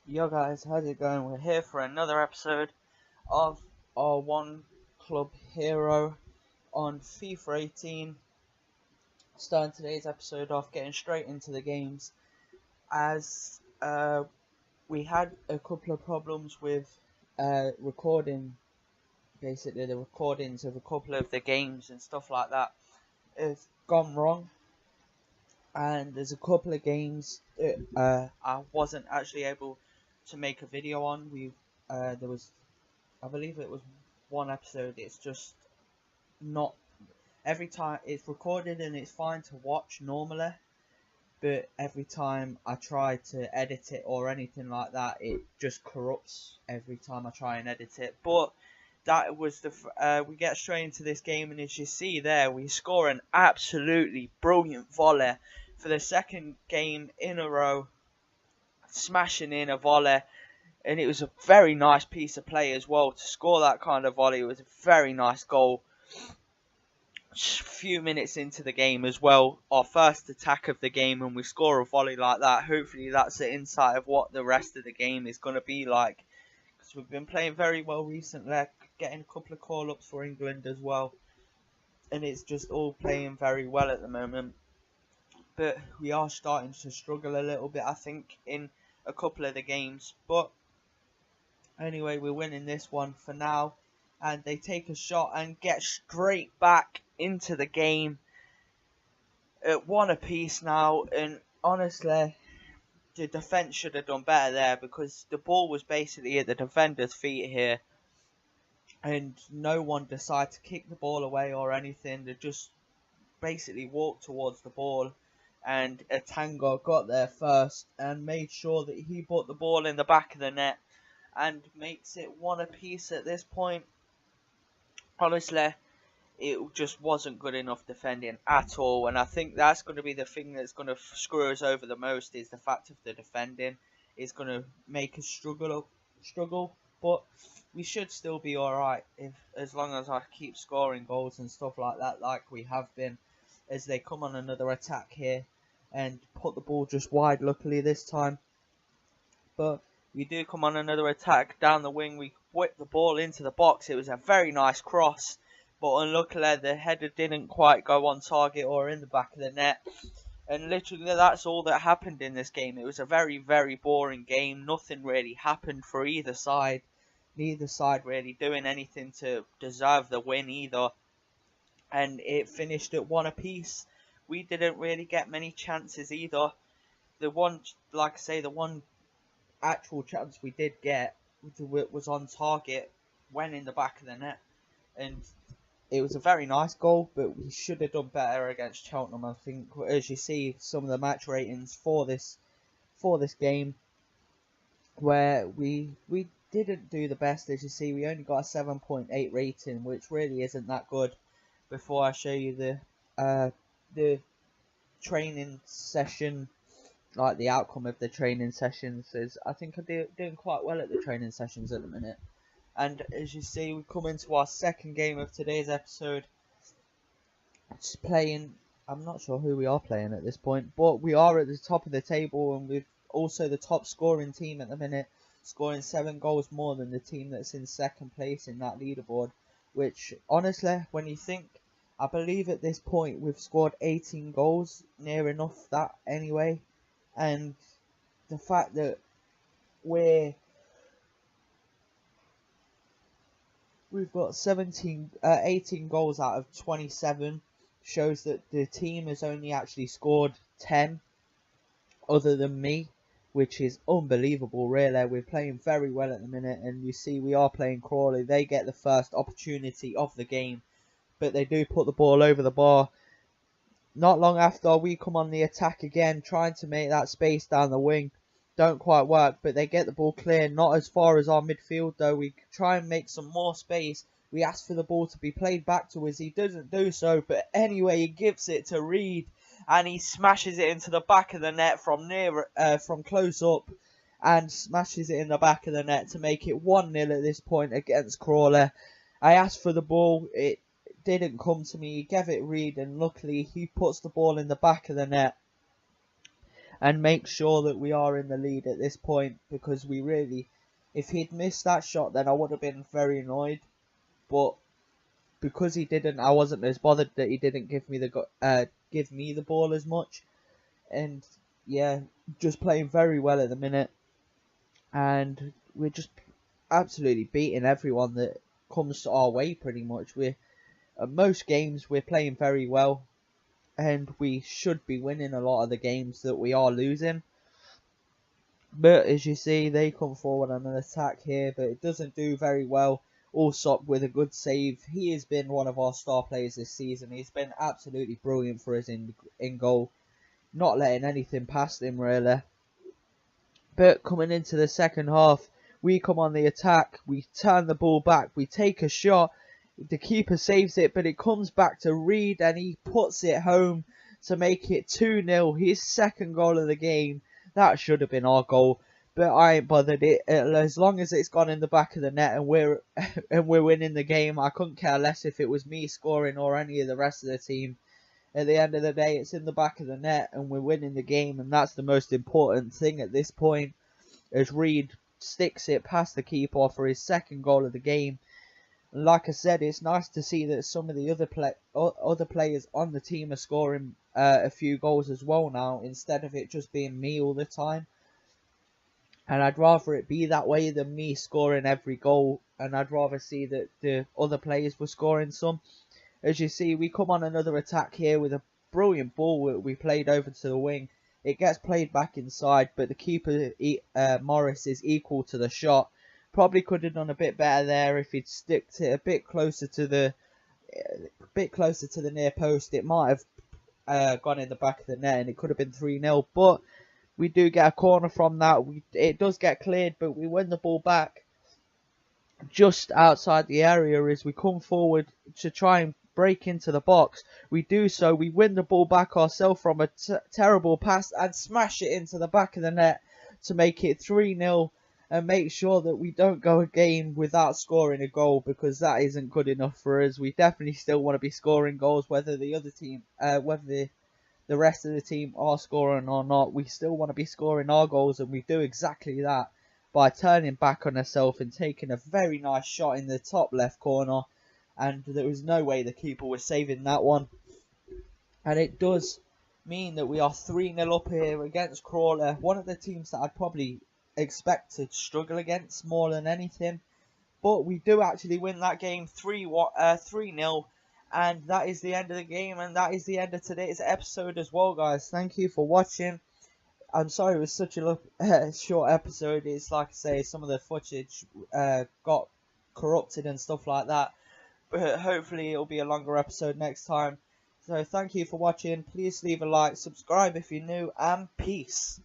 Yo guys, how's it going? We're here for another episode of our One Club Hero on FIFA 18. Starting today's episode off, getting straight into the games, as we had a couple of problems with recording, basically the recordings of a couple of the games and stuff like that has gone wrong, and there's a couple of games that I wasn't actually able to make a video on. There was, I believe it was one episode. It's just not every time it's recorded and it's fine to watch normally, but every time I try to edit it or anything like that, it just corrupts every time I try and edit it. But that was we get straight into this game, and as you see there, we score an absolutely brilliant volley for the second game in a row, smashing in a volley. And it was a very nice piece of play as well to score that kind of volley. It was a very nice goal. A few minutes into the game as well, our first attack of the game, and we score a volley like that. Hopefully that's the insight of what the rest of the game is going to be like, because we've been playing very well recently, getting a couple of call-ups for England as well, and it's just all playing very well at the moment. But we are starting to struggle a little bit, I think, in a couple of the games. But anyway, we're winning this one for now, and they take a shot and get straight back into the game at one apiece now. And honestly, the defence should have done better there, because the ball was basically at the defender's feet here, and no one decided to kick the ball away or anything. They just basically walked towards the ball, and Atanga got there first and made sure that he put the ball in the back of the net and makes it one apiece at this point. Honestly, it just wasn't good enough defending at all, and I think that's going to be the thing that's going to screw us over the most, is the fact of the defending is going to make us struggle. But we should still be alright, as long as I keep scoring goals and stuff like that, like we have been, as they come on another attack here and put the ball just wide, luckily this time. But we do come on another attack down the wing. We whip the ball into the box. It was a very nice cross, but unluckily the header didn't quite go on target or in the back of the net. And literally that's all that happened in this game. It was a very, very boring game. Nothing really happened for either side. Neither side really doing anything to deserve the win either. And it finished at one apiece. We didn't really get many chances either. The one, like I say, the one actual chance we did get was on target, went in the back of the net, and it was a very nice goal. But we should have done better against Cheltenham, I think. As you see, some of the match ratings for this game, where we didn't do the best. As you see, we only got a 7.8 rating, which really isn't that good. Before I show you the training session, like the outcome of the training sessions, is I think I'm doing quite well at the training sessions at the minute. And as you see, we come into our second game of today's episode. It's playing, I'm not sure who we are playing at this point, but we are at the top of the table, and we're also the top scoring team at the minute, scoring 7 goals more than the team that's in second place in that leaderboard. Which, honestly, when you think, I believe at this point we've scored 18 goals, near enough that anyway. And the fact that we've got 18 goals out of 27 shows that the team has only actually scored 10 other than me, which is unbelievable really. We're playing very well at the minute, and you see we are playing Crawley. They get the first opportunity of the game, but they do put the ball over the bar. Not long after, we come on the attack again, trying to make that space down the wing. Don't quite work, but they get the ball clear. Not as far as our midfield though. We try and make some more space. We ask for the ball to be played back to us. He doesn't do so, but anyway, he gives it to Reed, and he smashes it into the back of the net from close up, and smashes it in the back of the net to make it 1-0 at this point against Crawley. I asked for the ball. It didn't come to me. He gave it Reed, and luckily he puts the ball in the back of the net. and make sure that we are in the lead at this point, because we really, if he'd missed that shot, then I would have been very annoyed. But because he didn't, I wasn't as bothered that he didn't give me the ball as much. And yeah, just playing very well at the minute, and we're just absolutely beating everyone that comes our way. Pretty much, we're at most games we're playing very well, and we should be winning a lot of the games that we are losing. But as you see, they come forward on an attack here, but it doesn't do very well. Allsop with a good save. He has been one of our star players this season. He's been absolutely brilliant for us in goal, not letting anything past him really. But coming into the second half, we come on the attack, we turn the ball back, we take a shot, the keeper saves it, but it comes back to Reed and he puts it home to make it 2-0, his second goal of the game. That should have been our goal, but I ain't bothered. As long as it's gone in the back of the net and we're winning the game, I couldn't care less if it was me scoring or any of the rest of the team. At the end of the day, it's in the back of the net and we're winning the game, and that's the most important thing at this point, as Reed sticks it past the keeper for his second goal of the game. And like I said, it's nice to see that some of the other players on the team are scoring a few goals as well now, instead of it just being me all the time. And I'd rather it be that way than me scoring every goal, and I'd rather see that the other players were scoring some. As you see, we come on another attack here with a brilliant ball we played over to the wing. It gets played back inside, but the keeper, Morris, is equal to the shot. Probably could have done a bit better there if he'd sticked it a bit closer to the near post. It might have gone in the back of the net and it could have been 3-0. But we do get a corner from that. It does get cleared, but we win the ball back just outside the area as we come forward to try and break into the box. We do so. We win the ball back ourselves from a terrible pass and smash it into the back of the net to make it 3-0 and make sure that we don't go a game without scoring a goal, because that isn't good enough for us. We definitely still want to be scoring goals, whether the other team, whether the rest of the team are scoring or not. We still want to be scoring our goals, and we do exactly that by turning back on ourselves and taking a very nice shot in the top left corner, and there was no way the keeper was saving that one. And it does mean that we are 3-0 up here against Crawler, one of the teams that I'd probably expect to struggle against more than anything. But we do actually win that game 3-0, and that is the end of the game, and that is the end of today's episode as well, guys. Thank you for watching. I'm sorry it was such a short episode. It's like I say, some of the footage got corrupted and stuff like that. But hopefully it'll be a longer episode next time. So thank you for watching. Please leave a like, subscribe if you're new, and peace.